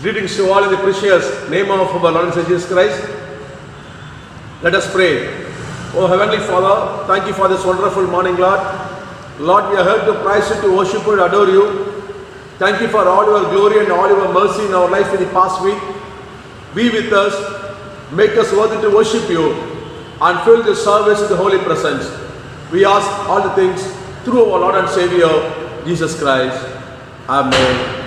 Greetings to all in the precious name of our Lord and Savior Jesus Christ. Let us pray. Oh Heavenly Father, thank you for this wonderful morning, Lord. Lord, we are here to praise you, to worship you, to adore you. Thank you for all your glory and all your mercy in our life in the past week. Be with us, make us worthy to worship you, and fill this service with the holy presence. We ask all the things through our Lord and Savior, Jesus Christ. Amen.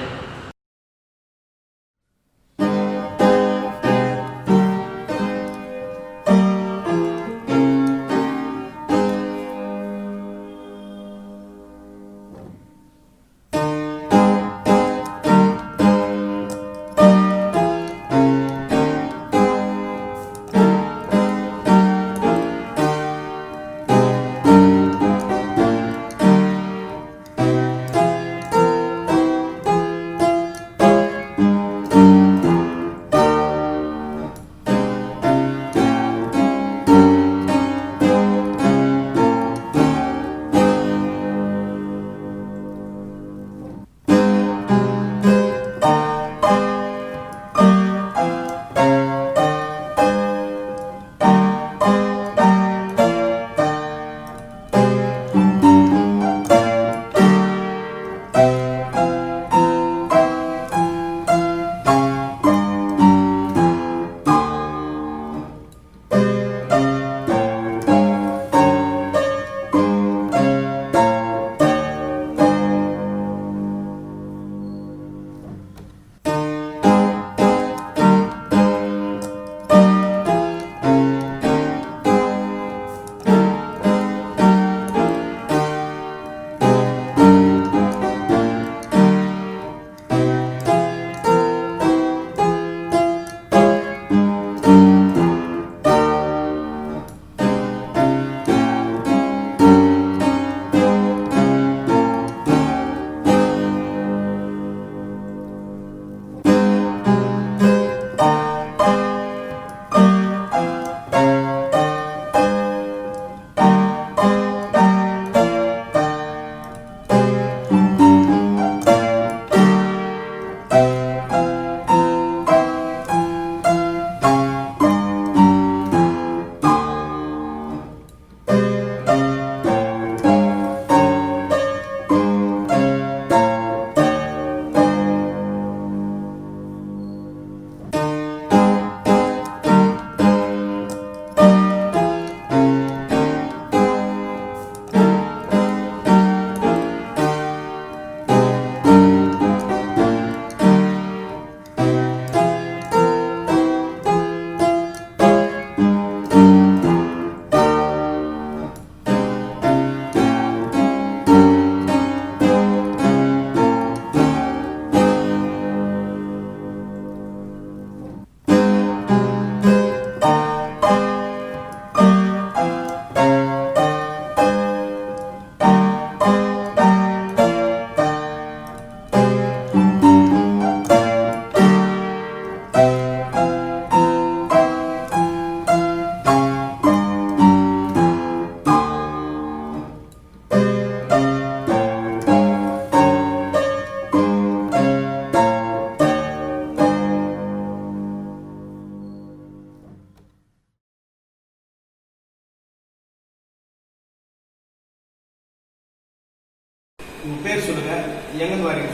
உங்கள் பேர் சொல்லுங்கள், எங்கேருந்து வரீங்க?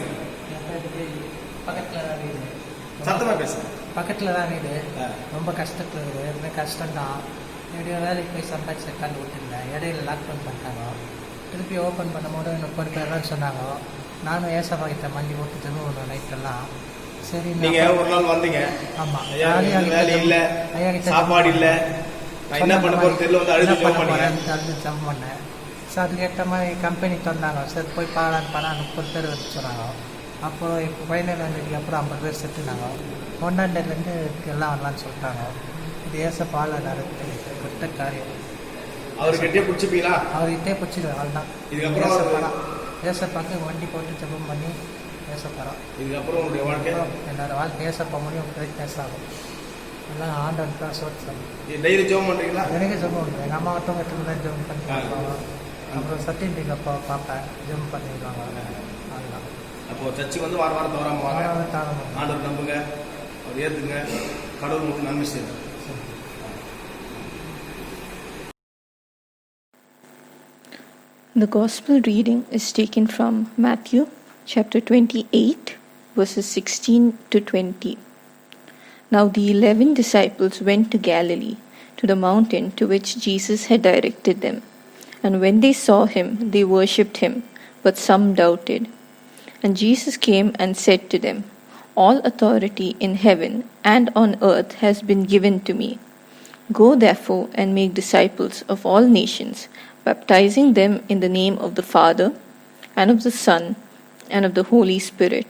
பக்கத்தில் தான் வீடு. சத்தமாக பேசுங்க. பக்கத்தில் தான் வீடு. ரொம்ப கஷ்டத்தில் இருக்குது. ரொம்ப கஷ்டம்தான். எப்படியோ வேலைக்கு போய் சம்பாதிச்சு உட்காந்து விட்டுருந்தேன். இடையில லாக்டவுன் பண்ணிட்டாங்க. திருப்பி ஓப்பன் பண்ணும்போது எனக்கு பொறுப்பேறலான்னு சொன்னாங்க. நானும் ஏசப்பாக்கிட்ட மல்லி போட்டு திரும்ப நைட்டெல்லாம் சரி. நீங்கள் ஒரு நாள் வந்தீங்க. ஆமாம், வேலை இல்லை, சாப்பாடு இல்லை, நான் என்ன பண்ண போகிறது தெரியல, வந்து அழுது ஜம் பண்ணேன். ஸோ அதுக்கேற்ற மாதிரி கம்பெனி தந்தாங்க. சரி போய் பாடான்னு 30 பேர் வந்து சொன்னாங்க. அப்போது இப்போ ஃபைனல் வந்துட்டு அப்புறம் 50 பேர் செத்துனாங்க. 100லேருந்து எல்லாம் வரலான்னு சொல்லிட்டாங்க. இது ஏசப்பால் நடத்து கெட்ட காரியம். அவர்கிட்டே பிடிச்சிப்பீங்களா? அவர்கிட்டே பிடிச்சிடுவேன். அவள்தான் இதுக்கப்புறம் ஏசப்பாக்கு வண்டி போட்டு ஜெபம் பண்ணி ஏசப்பறோம். இதுக்கப்புறம் உங்களுடைய வாழ்க்கை என்னோட வாழ்க்கை ஏசப்பா முடியும் கிரேட்னஸ் ஆகும். எல்லாம் ஆண்டவன் தான் சோர்ஸ். டெய்லி ஜெபம் பண்ணுறீங்களா? எனக்கு ஜெபம் பண்ணுறேன். எங்கள் அம்மா மட்டும் தான் ஜெபம் பண்ணி அப்புறம் சத்தியன் அப்பாவை பார்ப்பேன், ஜெபம் பண்ணிடுவாங்க. அதுதான் அப்போ சர்ச்சுக்கு வந்து வார வாரம் தவறாம வாங்க, தாராளமாக. ஆண்டவர் நம்புங்க, அவர் ஏத்துங்க, கடவுள் உங்களுக்கு நன்மை செய்வார். The Gospel reading is taken from Matthew chapter 28, verses 16 to 20. Now the 11 disciples went to Galilee, to the mountain to which Jesus had directed them. And when they saw him, they worshipped him, but some doubted. And Jesus came and said to them, All authority in heaven and on earth has been given to me. Go therefore and make disciples of all nations, baptizing them in the name of the Father, and of the Son, and of the Holy Spirit,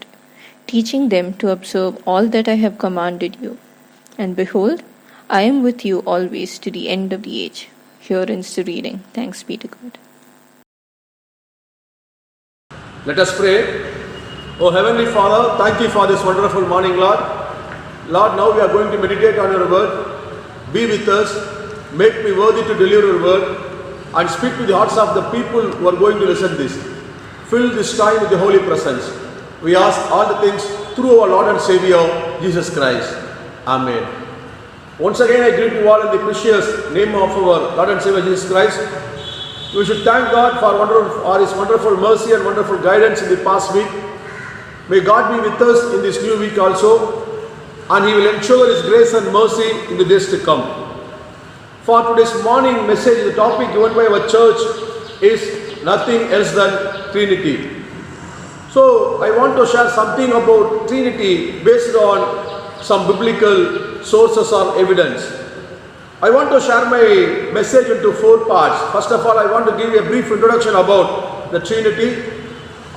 teaching them to observe all that I have commanded you. And behold, I am with you always to the end of the age. Here ends the reading. Thanks be to God. Let us pray. Oh Heavenly Father, thank you for this wonderful morning, Lord. Lord, now we are going to meditate on your word. Be with us. Make me worthy to deliver your word and speak to the hearts of the people who are going to listen to this. Fill this time with the holy presence. We ask all the things through our Lord and Savior, Jesus Christ. Amen. Once again, I greet you all in the precious name of our Lord and Savior, Jesus Christ. We should thank God for His wonderful mercy and wonderful guidance in the past week. May God be with us in this new week also, and He will ensure His grace and mercy in the days to come. For today's morning message, the topic given by our church is nothing else than Trinity. So, I want to share something about Trinity based on some biblical sources or evidence. I want to share my message into 4 parts. First of all, I want to give you a brief introduction about the Trinity.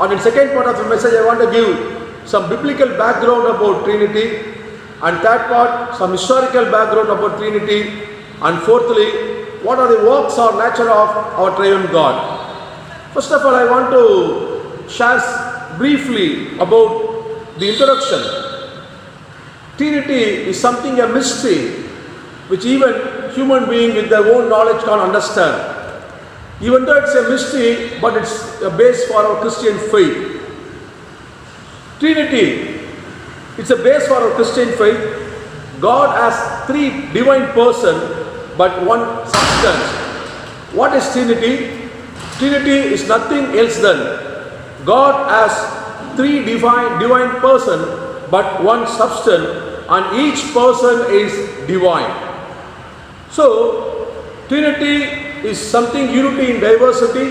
And in second part of the message, I want to give some biblical background about Trinity. And third part, some historical background about Trinity. And fourthly, what are the works or nature of our triune God. First of all, I want to share briefly about the introduction. Trinity is something, a mystery, which even human being with their own knowledge can't understand. Even though it's a mystery, but it's a base for our Christian faith. Trinity, it's a base for our Christian faith. God has 3 divine persons, but 1 substance. What is Trinity? Trinity is nothing else than God has 3 divine persons, but 1 substance, and each person is divine. So, Trinity is something unity in diversity.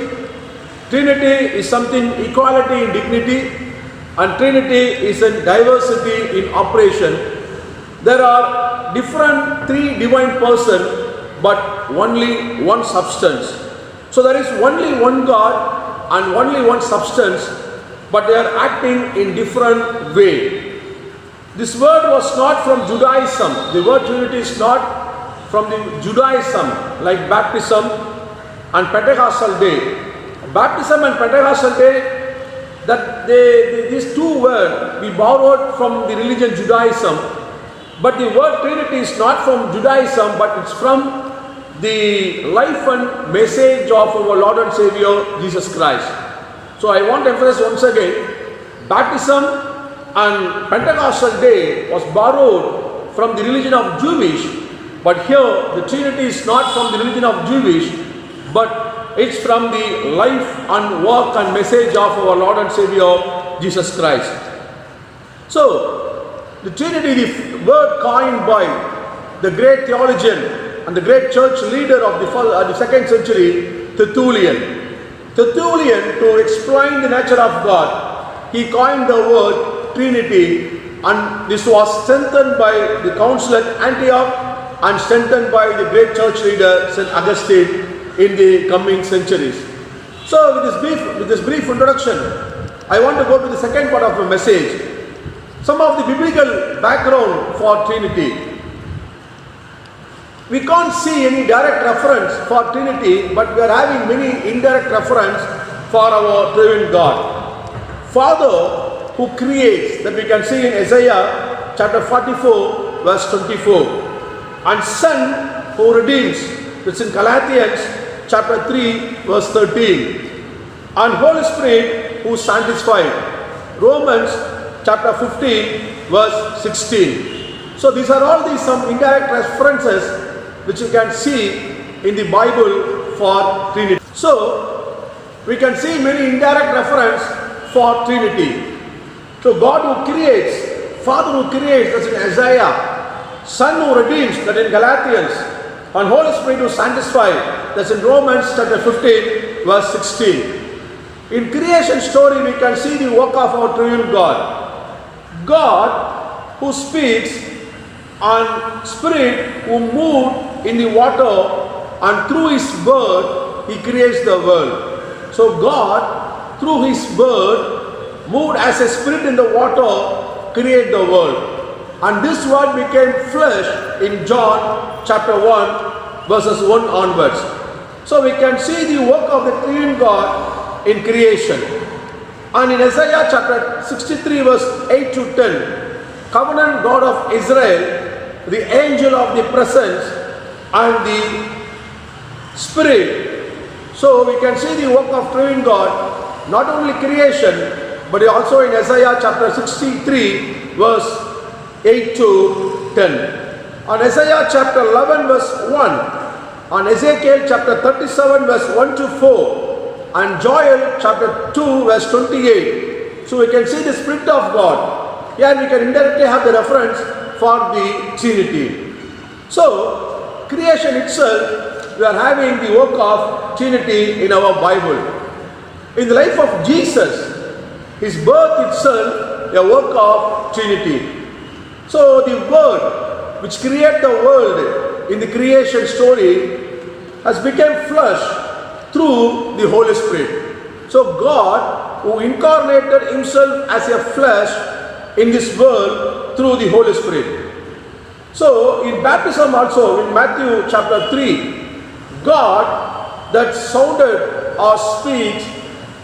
Trinity is something equality in dignity, and Trinity is in diversity in operation. There are different 3 divine persons, but only 1 substance. So there is only 1 God and only 1 substance, but they are acting in different way. This word was not from Judaism. The word Trinity is not from the Judaism, like baptism and Pentecostal day. Baptism and Pentecostal day, that these 2 words we borrowed from the religion Judaism. But the word Trinity is not from Judaism, but it's from the life and message of our Lord and Savior, Jesus Christ. So I want to emphasize once again, baptism and Pentecostal day was borrowed from the religion of Jewish, but here the Trinity is not from the religion of Jewish, but it's from the life and work and message of our Lord and Savior, Jesus Christ. So, the Trinity, the word coined by the great theologian and the great church leader of the 2nd century, Tertullian. Tertullian, to explain the nature of God, he coined the word Trinity, and this was strengthened by the council at Antioch and strengthened by the great church leader St. Augustine in the coming centuries. So with this brief introduction, I want to go to the second part of my message. Some of the biblical background for Trinity. We can't see any direct reference for Trinity, but we are having many indirect reference for our triune God. Father who creates, that we can see in Isaiah chapter 44 verse 24. And Son who redeems, it's in Galatians chapter 3 verse 13. And Holy Spirit who sanctifies, Romans chapter 15 verse 16. So these are all some indirect references which you can see in the Bible for Trinity. So we can see many indirect reference for Trinity. So God who creates, Father who creates, that's in Isaiah, Son who redeems, that in Galatians, and Holy Spirit who sanctifies, that's in Romans chapter 15 verse 16. In creation story we can see the work of our triune God. God who speaks and Spirit who moved in the water, and through His word He creates the world. So God through His word moved as a spirit in the water, create the world. And this word became flesh in John chapter 1 verses 1 onwards. So we can see the work of the triune God in creation. And in Isaiah chapter 63 verse 8 to 10, covenant God of Israel, the angel of the presence and the Spirit. So we can see the work of triune God, not only creation, but also in Isaiah chapter 63 verse 8 to 10. On Isaiah chapter 11 verse 1, on Ezekiel chapter 37 verse 1 to 4, and Joel chapter 2 verse 28. So we can see the Spirit of God. Here we can indirectly have the reference for the Trinity. So creation itself, we are having the work of Trinity in our Bible. In the life of Jesus, His birth itself, a work of Trinity. So the Word which created the world in the creation story has become flesh through the Holy Spirit. So God who incarnated Himself as a flesh in this world through the Holy Spirit. So in baptism also, in Matthew chapter 3, God that sounded or speaks,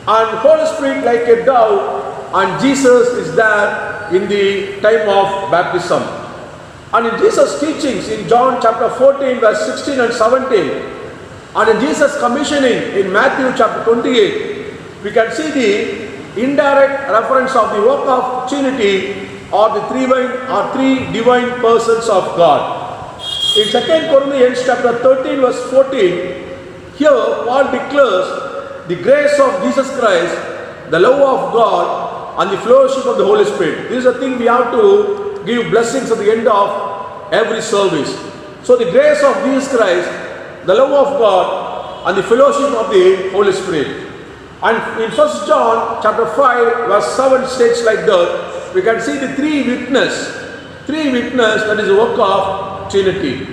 and Holy Spirit like a dove, and Jesus is there in the time of baptism. And in Jesus' teachings in John chapter 14 verse 16 and 17, and in Jesus' commissioning in Matthew chapter 28, we can see the indirect reference of the work of Trinity or the three divine persons of God. In 2 Corinthians chapter 13 verse 14, here Paul declares the grace of Jesus Christ, the love of God, and the fellowship of the Holy Spirit. This is a thing we have to give blessings at the end of every service. So the grace of Jesus Christ, the love of God, and the fellowship of the Holy Spirit. And in 1 John chapter 5 verse 7 states like that, we can see the three witness, that is the work of Trinity.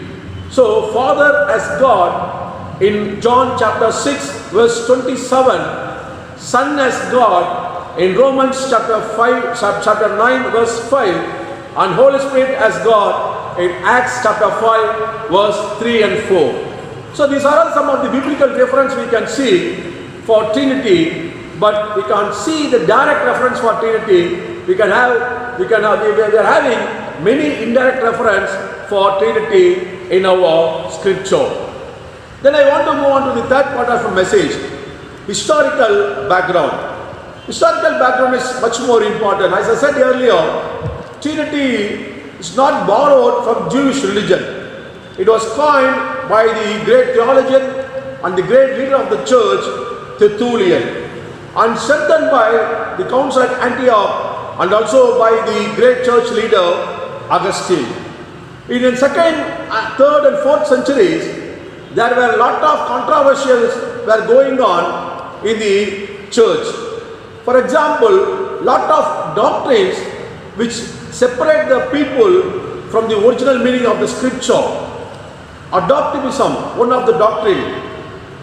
So Father as God in John chapter 6 verse 27, Son as God in Romans chapter 9 verse 5, and Holy Spirit as God in Acts chapter 5 verse 3 and 4. So these are all some of the biblical reference we can see for Trinity, but we can't see the direct reference for Trinity. We are having many indirect reference for Trinity in our scripture. Then I want to move on to the third part of the message, historical background. Historical background is much more important. As I said earlier, Trinity is not borrowed from Jewish religion. It was coined by the great theologian and the great leader of the church, Tertullian, and strengthened by the council at Antioch and also by the great church leader, Augustine. In the 2nd, 3rd and 4th centuries, there were a lot of controversies were going on in the church. For example, lot of doctrines which separate the people from the original meaning of the scripture. Adoptivism, one of the doctrine.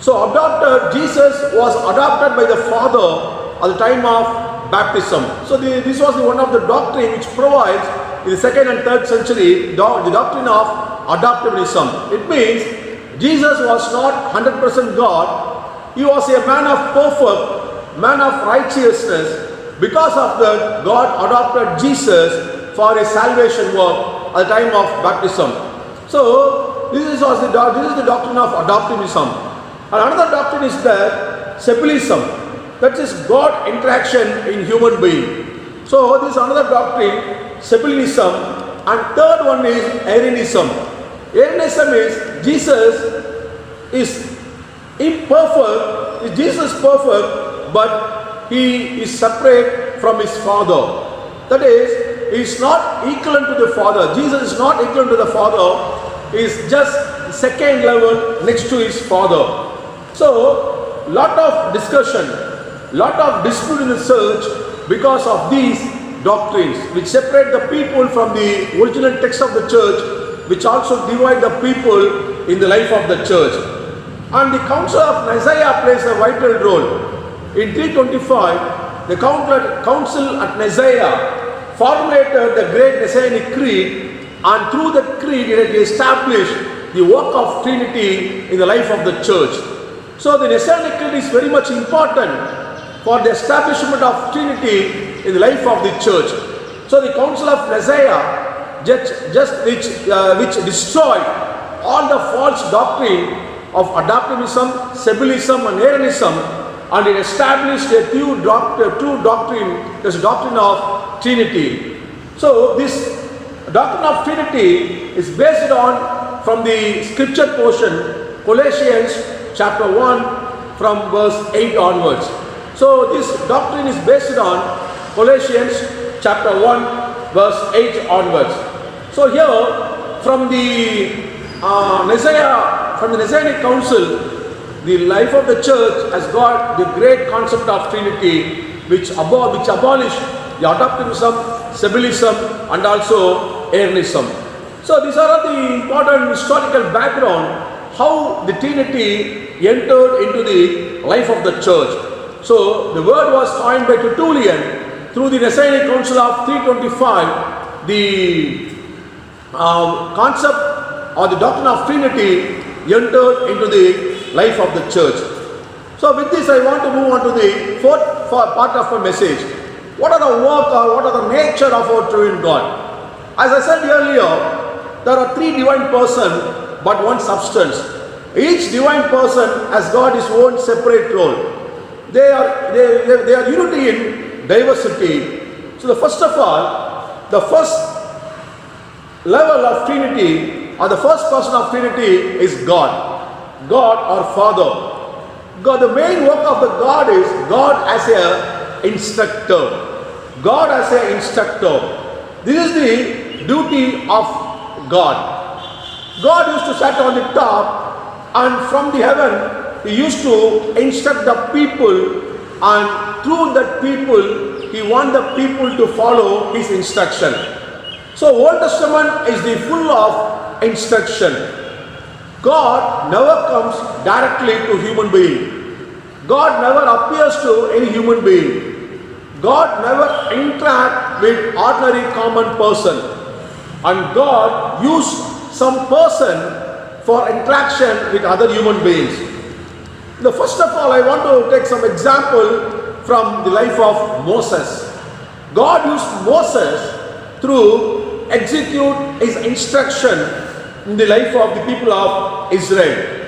So Jesus was adopted by the Father at the time of baptism. So this was one of the doctrine which provides in the 2nd and 3rd century the doctrine of adoptivism. It means Jesus was not 100% God. He was a man of perfect, man of righteousness. Because of that, God adopted Jesus for his salvation work at the time of baptism. So this is the doctrine of adoptivism. And another doctrine is that Seppulism, that is God interaction in human being. So this is another doctrine, Sabellianism, and third one is Arianism. Arianism is Jesus is imperfect, Jesus is perfect, but he is separate from his Father. That is, he is not equivalent to the Father. Jesus is not equivalent to the Father. He is just second level next to his Father. So, lot of discussion, lot of dispute in the church because of these doctrines which separate the people from the original text of the church, which also divide the people in the life of the church. And the Council of Nicaea plays a vital role. In 325, the Council at Nicaea formulated the great Nicene Creed, and through the creed it established the work of Trinity in the life of the church. So the Nicene Creed is very much important for the establishment of Trinity in the life of the church. So the Council of Nicaea which destroyed all the false doctrine of adoptivism, Sabellianism and Arianism, and it established a true doctrine, this doctrine of Trinity. So this doctrine of Trinity is based on from the scripture portion, Colossians chapter 1 from verse 8 onwards. So this doctrine is based on Colossians chapter 1 verse 8 onwards. So here from the Nicene Council, the life of the church has got the great concept of Trinity, which abolished the adoptivism, Sabellianism, and also Arianism. So these are the important historical background how the Trinity entered into the life of the church. So the word was coined by Tertullian through the Nicene Council of 325. The concept or the doctrine of Trinity entered into the life of the church. So with this I want to move on to the fourth part of my message. What are the work or what are the nature of our triune God? As I said earlier, there are three divine persons but one substance. Each divine person has got his own separate role. They are unity in diversity. So first of all, the first level of Trinity or the first person of Trinity is God. God our Father. God, the main work of the God is God as a instructor. God as a instructor. This is the duty of God. God used to sit on the top, and from the heaven he used to instruct the people, and through that people he wants the people to follow his instruction. So Old Testament is the full of instruction. God never comes directly to human being. God never appears to any human being. God never interacts with ordinary common person. And God used some person for interaction with other human beings. First of all, I want to take some example from the life of Moses. God used Moses to execute his instruction in the life of the people of Israel.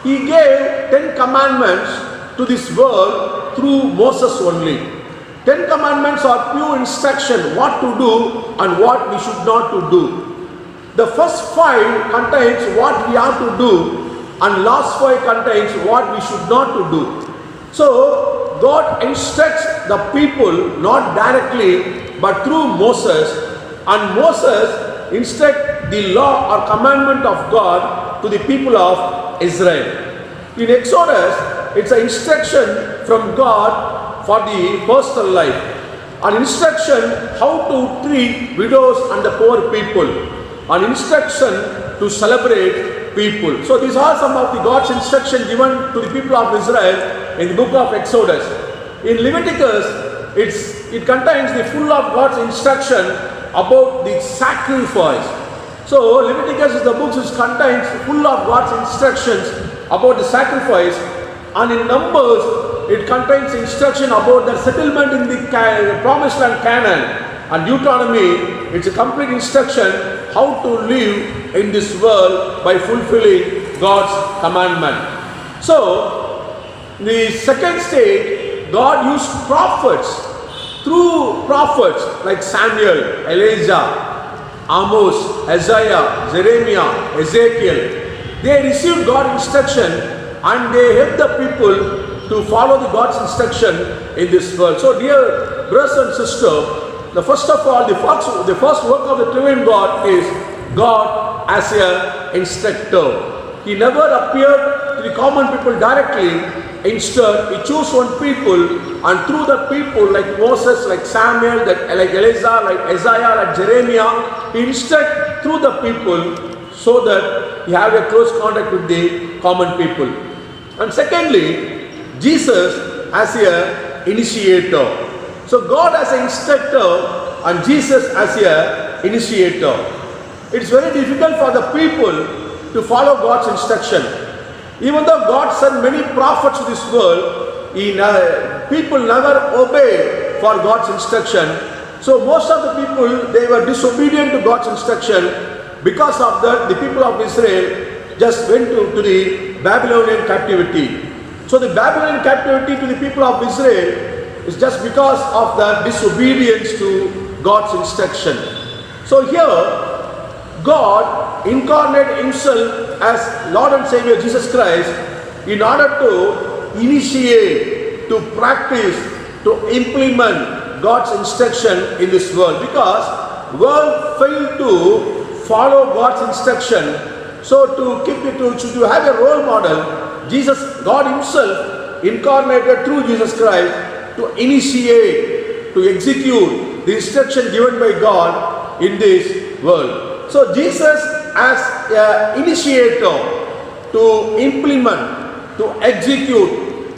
He gave 10 commandments to this world through Moses only. 10 commandments are pure instruction what to do and what we should not to do. The first 5 contains what we are to do, and last 5 contains what we should not to do. So God instructs the people not directly but through Moses, and Moses instructs the law or commandment of God to the people of Israel. In Exodus, it's an instruction from God for the personal life, an instruction how to treat widows and the poor people, an instruction to celebrate people. So these are some of the God's instruction given to the people of Israel in the book of Exodus. In Leviticus, it contains the full of God's instruction about the sacrifice. So Leviticus is the book which contains full of God's instructions about the sacrifice, and in Numbers it contains instruction about the settlement in the promised land Canaan, and Deuteronomy it's a complete instruction how to live in this world by fulfilling God's commandment. So the second stage, God used prophets through prophets like Samuel, Elijah, Amos, Isaiah, Jeremiah, Ezekiel, they received God's instruction and they helped the people to follow the God's instruction in this world. So dear brothers and sisters, first of all, the first work of the triune God is God as an instructor. He never appeared to the common people directly. Instead, he chose one people, and through the people like Moses, like Samuel, like Elijah, like Isaiah, like Jeremiah, he instructed through the people so that he have a close contact with the common people. And secondly, Jesus as an initiator. So God as an instructor and Jesus as an initiator. It's very difficult for the people to follow God's instruction. Even though God sent many prophets to this world, people never obey for God's instruction. So most of the people, they were disobedient to God's instruction. Because of that, the people of Israel just went to the Babylonian captivity. So the Babylonian captivity to the people of Israel is just because of the disobedience to God's instruction. So here, God incarnated himself as Lord and Savior Jesus Christ in order to initiate, to practice, to implement God's instruction in this world. Because world failed to follow God's instruction. So to have a role model, God himself incarnated through Jesus Christ to initiate, to execute the instruction given by God in this world. So Jesus as an initiator to implement, to execute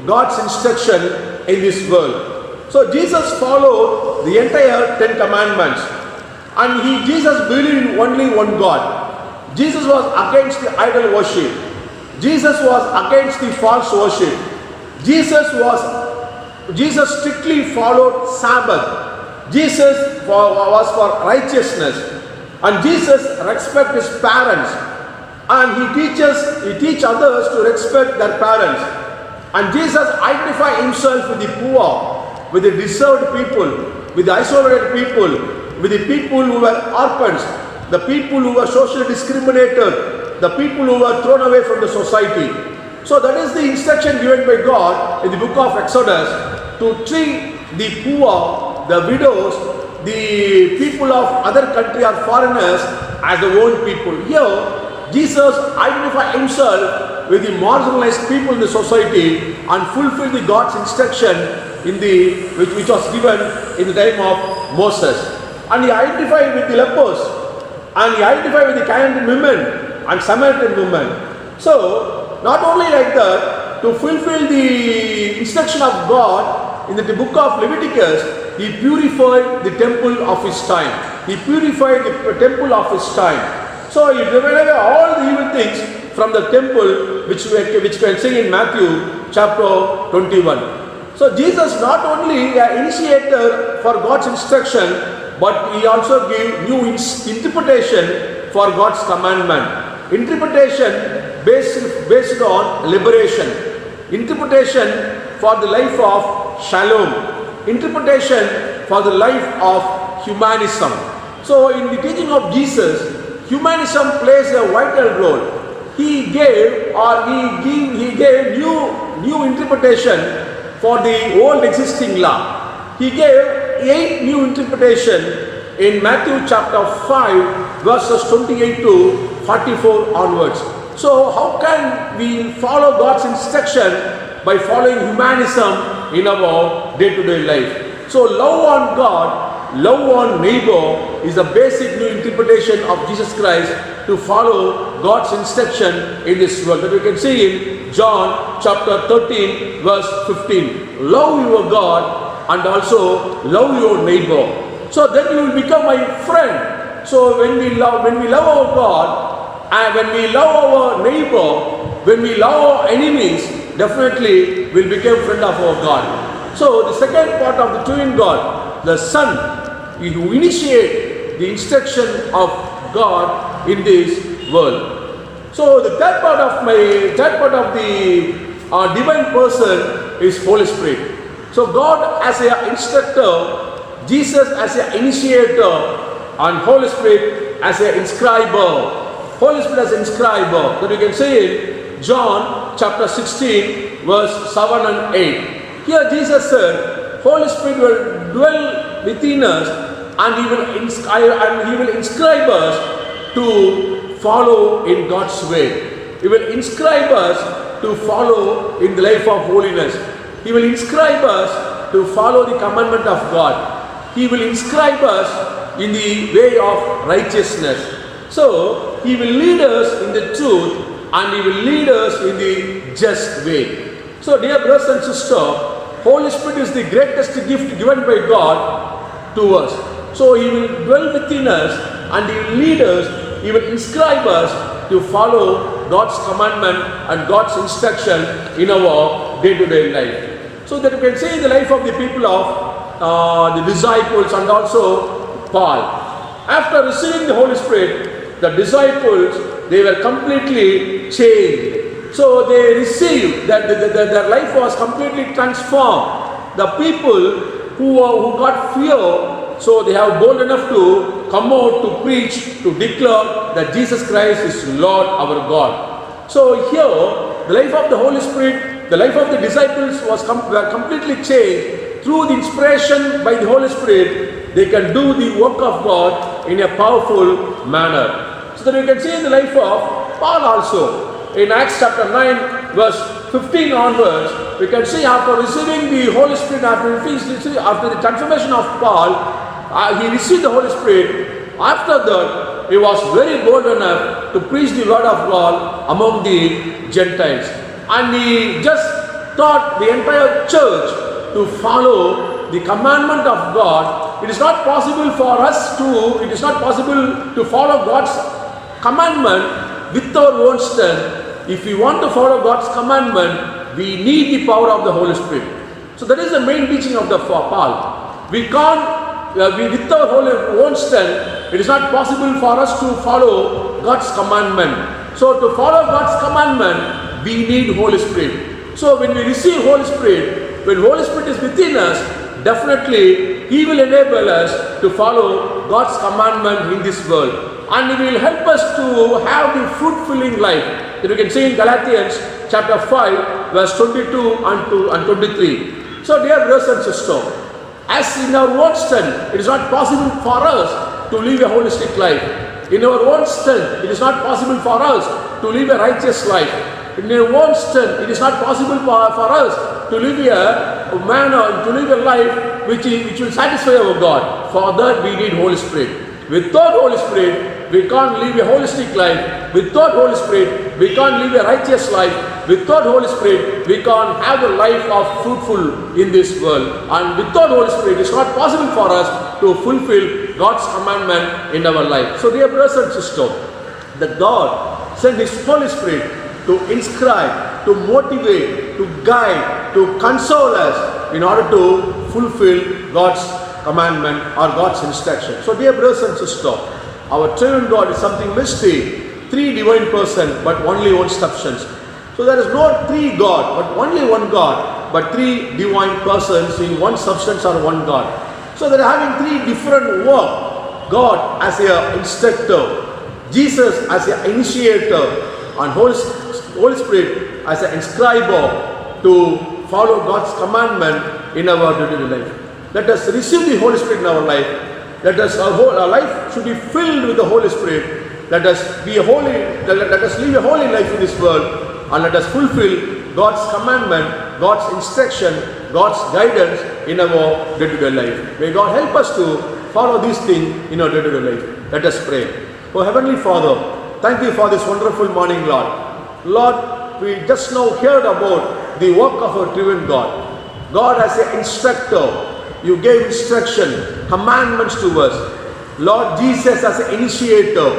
God's instruction in this world. So Jesus followed the entire 10 commandments, and Jesus believed in only one God. Jesus was against the idol worship. Jesus was against the false worship. Jesus strictly followed Sabbath. Jesus was for righteousness. And Jesus respects his parents, and he teaches others to respect their parents. And Jesus identifies himself with the poor, with the deserved people, with the isolated people, with the people who were orphans, the people who were socially discriminated, the people who were thrown away from the society. So that is the instruction given by God in the book of Exodus, to treat the poor, the widows, the people of other country or foreigners as the own people. Here, Jesus identified himself with the marginalized people in the society and fulfilled the God's instruction which was given in the time of Moses. And he identified with the lepers, and he identified with the Canaanite women and Samaritan women. So, not only like that, to fulfill the instruction of God in the book of Leviticus, he purified the temple of his time. He purified the temple of his time. So he driven away all the evil things from the temple, which we can see in Matthew chapter 21. So Jesus not only an initiator for God's instruction, but he also gave new interpretation for God's commandment. Interpretation based on liberation. Interpretation for the life of shalom. Interpretation for the life of humanism. So in the teaching of Jesus, humanism plays a vital role. He gave new interpretation for the old existing law. He gave 8 new interpretation in Matthew chapter 5 verses 28 to 44 onwards. So how can we follow God's instruction? By following humanism in our day-to-day life. So love on God, love on neighbor is the basic new interpretation of Jesus Christ to follow God's instruction in this world. That we can see in John chapter 13 verse 15. Love your God and also love your neighbor. So then you will become my friend. So when we love our God, and when we love our neighbor, when we love our enemies, definitely will become friend of our God. So the second part of the triune God, the Son, who initiate the instruction of God in this world. So the third part of the divine person is Holy Spirit. So God as an instructor Jesus as an initiator and Holy Spirit as an inscriber. Holy Spirit as an inscriber. That you can say in John chapter 16 verse 7 and 8. Here Jesus said, Holy Spirit will dwell within us and He will inscribe us to follow in God's way. He will inscribe us to follow in the life of holiness. He will inscribe us to follow the commandment of God. He will inscribe us in the way of righteousness. So, He will lead us in the truth and He will lead us in the just way. So, dear brothers and sisters, Holy Spirit is the greatest gift given by God to us. So, He will dwell within us and He will lead us, He will inscribe us to follow God's commandment and God's instruction in our day-to-day life. So that you can say the life of the people of the disciples and also Paul. After receiving the Holy Spirit, the disciples, they were completely changed. So they received that their life was completely transformed. The people who got fear, so they have bold enough to come out to preach, to declare that Jesus Christ is Lord our God. So here, the life of the Holy Spirit, the life of the disciples were completely changed through the inspiration by the Holy Spirit. They can do the work of God in a powerful manner. So that you can see in the life of Paul also. In Acts chapter 9 verse 15 onwards, we can see after receiving the Holy Spirit, after the transformation of Paul, he received the Holy Spirit. After that, he was very bold enough to preach the word of God among the Gentiles. And he just taught the entire church to follow the commandment of God. It is not possible for us to follow God's commandment with our own strength. If we want to follow God's commandment, we need the power of the Holy Spirit. So that is the main teaching of the Paul. We can't, with our own strength, it is not possible for us to follow God's commandment. So to follow God's commandment, we need Holy Spirit. So when we receive Holy Spirit, when Holy Spirit is within us, definitely He will enable us to follow God's commandment in this world. And He will help us to have the fruit-filling life. That we can see in Galatians chapter 5 verse 22 and 23. So dear brothers and sisters, as in our own strength, it is not possible for us to live a holistic life. In our own strength, it is not possible for us to live a righteous life. In our own strength, it is not possible for us to live a manner, to live a life which will satisfy our God. For that, we need Holy Spirit. Without Holy Spirit, we can't live a holistic life. Without Holy Spirit, we can't live a righteous life. Without Holy Spirit, we can't have a life of fruitful in this world. And without Holy Spirit, it's not possible for us to fulfill God's commandment in our life. So dear brothers and sisters, that God sent His Holy Spirit to inscribe, to motivate, to guide, to console us in order to fulfill God's commandment or God's instruction. So dear brothers and sisters, our triune God is something mystery. Three divine persons, but only one substance. So there is no three God, but only one God, but three divine persons in one substance or one God. So they are having three different work. God as an instructor, Jesus as an initiator, and Holy Spirit as an inscriber to follow God's commandment in our daily life. Let us receive the Holy Spirit in our life. Our life should be filled with the Holy Spirit. Let us be holy. Let us live a holy life in this world, and let us fulfill God's commandment, God's instruction, God's guidance in our day-to-day life. May God help us to follow these things in our day-to-day life. Let us pray. Oh Heavenly Father, thank You for this wonderful morning, Lord. Lord, we just now heard about the work of our triune God. God as an instructor, You gave instruction, commandments to us. Lord Jesus as an initiator,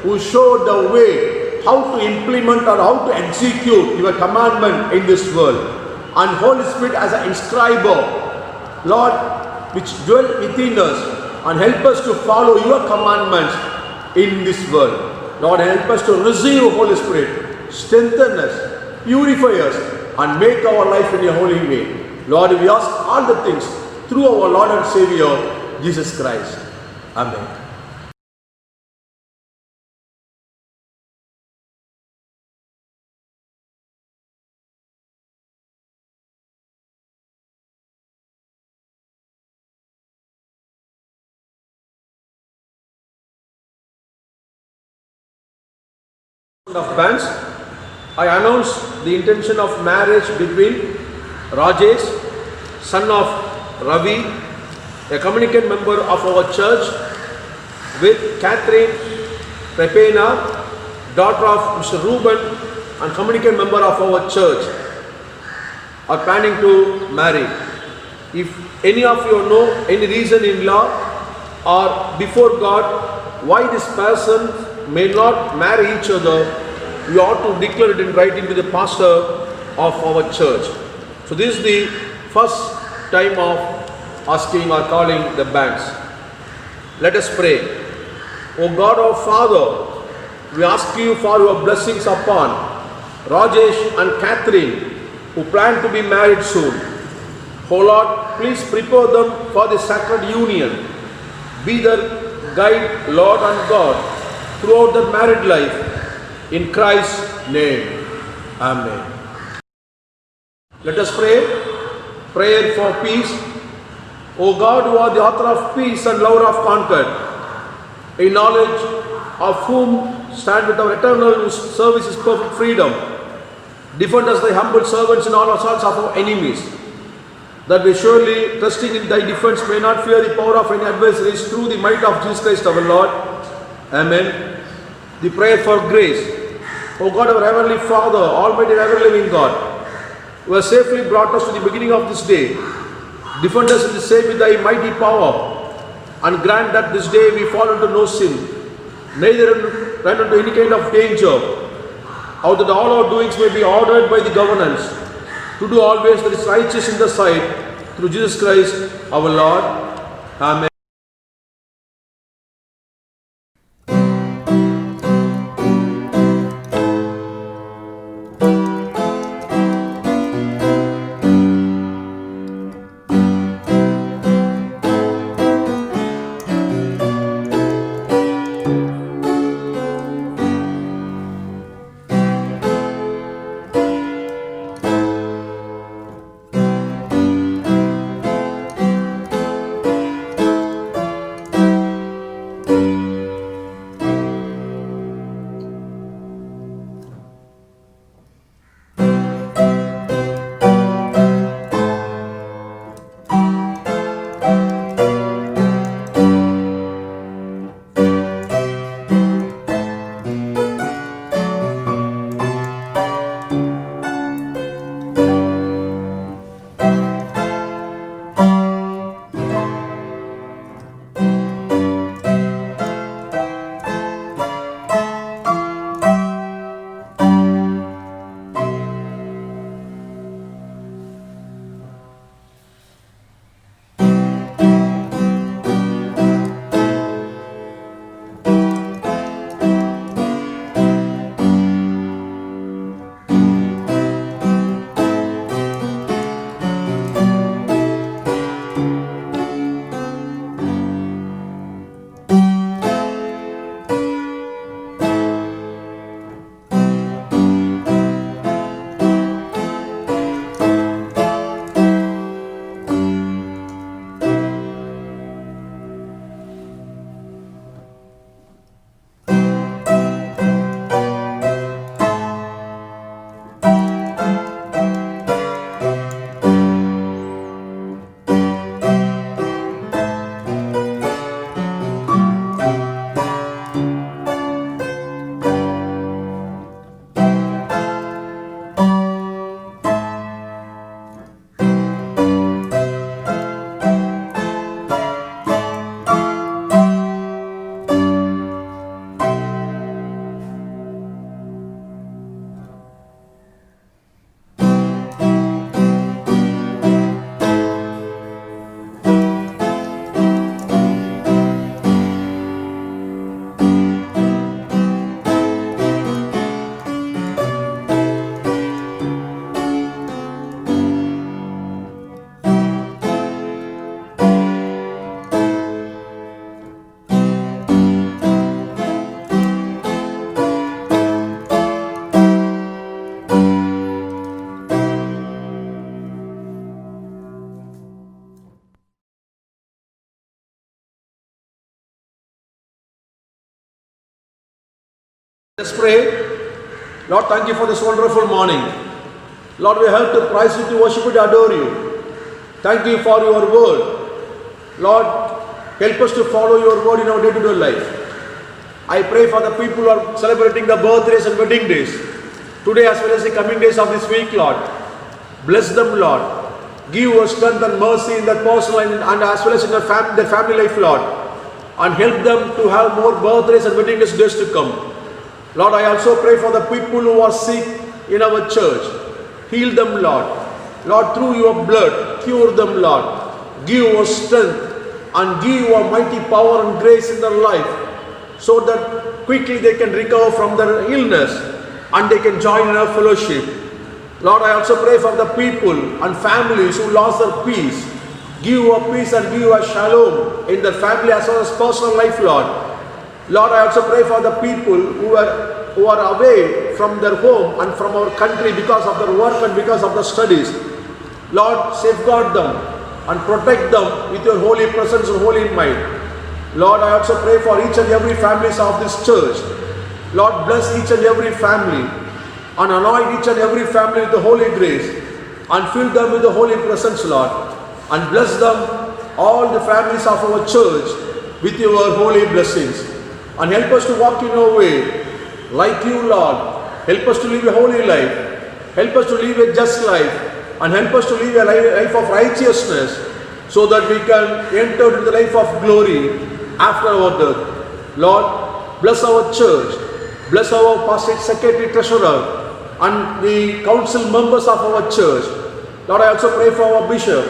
who showed the way how to implement or how to execute Your commandment in this world. And Holy Spirit as an inscriber, Lord, which dwell within us and help us to follow Your commandments in this world. Lord, help us to receive Holy Spirit, strengthen us, purify us, and make our life in a holy way. Lord, we ask all the things through our Lord and Savior, Jesus Christ. Amen. Of bands, I announce the intention of marriage between Rajesh, son of Ravi, a communicant member of our church, with Catherine Prepena, daughter of Mr. Reuben and communicant member of our church, are planning to marry. If any of you know any reason in law or before God why this person may not marry each other, we ought to declare it in writing to the pastor of our church. So this is the first time of asking or calling the bands. Let us pray. O God our Father, we ask you for your blessings upon Rajesh and Catherine, who plan to be married soon. O Lord, please prepare them for the sacred union. Be their guide, Lord and God, throughout their married life. In Christ's name. Amen. Let us pray. Prayer for peace. O God, who are the author of peace and lover of concord, in knowledge of whom stand with our eternal service is perfect freedom, defend us thy humble servants in all assaults of our enemies, that we surely, trusting in thy defense, may not fear the power of any adversaries, through the might of Jesus Christ our Lord. Amen. The prayer for grace. O God, our heavenly Father, almighty and ever-living God, who has safely brought us to the beginning of this day, defend us in the same with thy mighty power, and grant that this day we fall into no sin, neither run into any kind of danger, how that all our doings may be ordered by the governance, to do always that is righteous in the sight, through Jesus Christ our Lord. Amen. Let's pray. Lord, thank you for this wonderful morning. Lord, we have to praise you, to worship you, to adore you. Thank you for your word. Lord, help us to follow your word in our day-to-day life. I pray for the people who are celebrating the birthdays and wedding days, today as well as the coming days of this week, Lord. Bless them, Lord. Give us strength and mercy in their personal and as well as in their family life, Lord. And help them to have more birthdays and wedding days to come. Lord, I also pray for the people who are sick in our church. Heal them, Lord. Lord, through your blood, cure them, Lord. Give us strength and give your mighty power and grace in their life, so that quickly they can recover from their illness and they can join in our fellowship. Lord, I also pray for the people and families who lost their peace. Give your peace and give your shalom in their family as well as personal life, Lord. Lord, I also pray for the people who are away from their home and from our country because of their work and because of their studies. Lord, safeguard them and protect them with your holy presence and holy might. Lord, I also pray for each and every families of this church. Lord, bless each and every family and anoint each and every family with the holy grace and fill them with the holy presence, Lord. And bless them, all the families of our church, with your holy blessings. And help us to walk in your way like you, Lord. Help us to live a holy life. Help us to live a just life. And help us to live a life of righteousness, so that we can enter into the life of glory after our death. Lord, bless our church. Bless our pastor, secretary, treasurer, and the council members of our church. Lord, I also pray for our bishop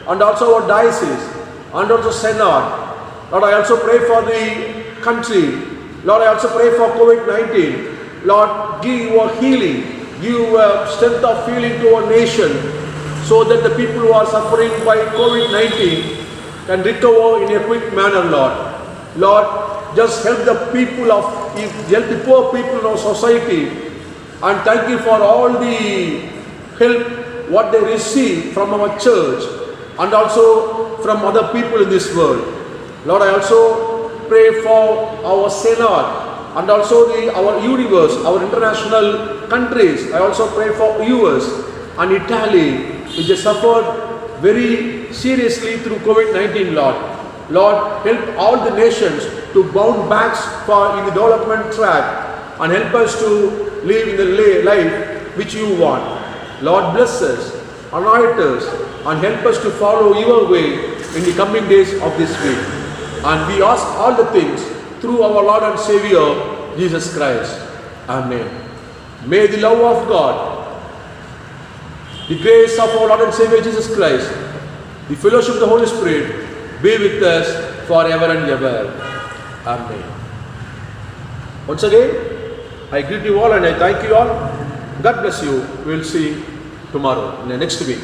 and also our diocese and also synod. Lord, I also pray for the country. Lord, I also pray for COVID-19. Lord, give your healing, give strength of healing to our nation, so that the people who are suffering by COVID-19 can recover in a quick manner, Lord. Lord, just help the people help the poor people in our society, and thank you for all the help what they receive from our church and also from other people in this world. Lord, I also pray for our synod and also our universe, our international countries. I also pray for US and Italy, which has suffered very seriously through COVID-19, Lord. Lord, help all the nations to bounce back in the development track and help us to live in the life which you want. Lord, bless us, anoint us, and help us to follow your way in the coming days of this week. And we ask all the things through our Lord and Savior, Jesus Christ. Amen. May the love of God, the grace of our Lord and Savior Jesus Christ, the fellowship of the Holy Spirit be with us forever and ever. Amen. Once again, I greet you all and I thank you all. God bless you. We will see tomorrow, next week.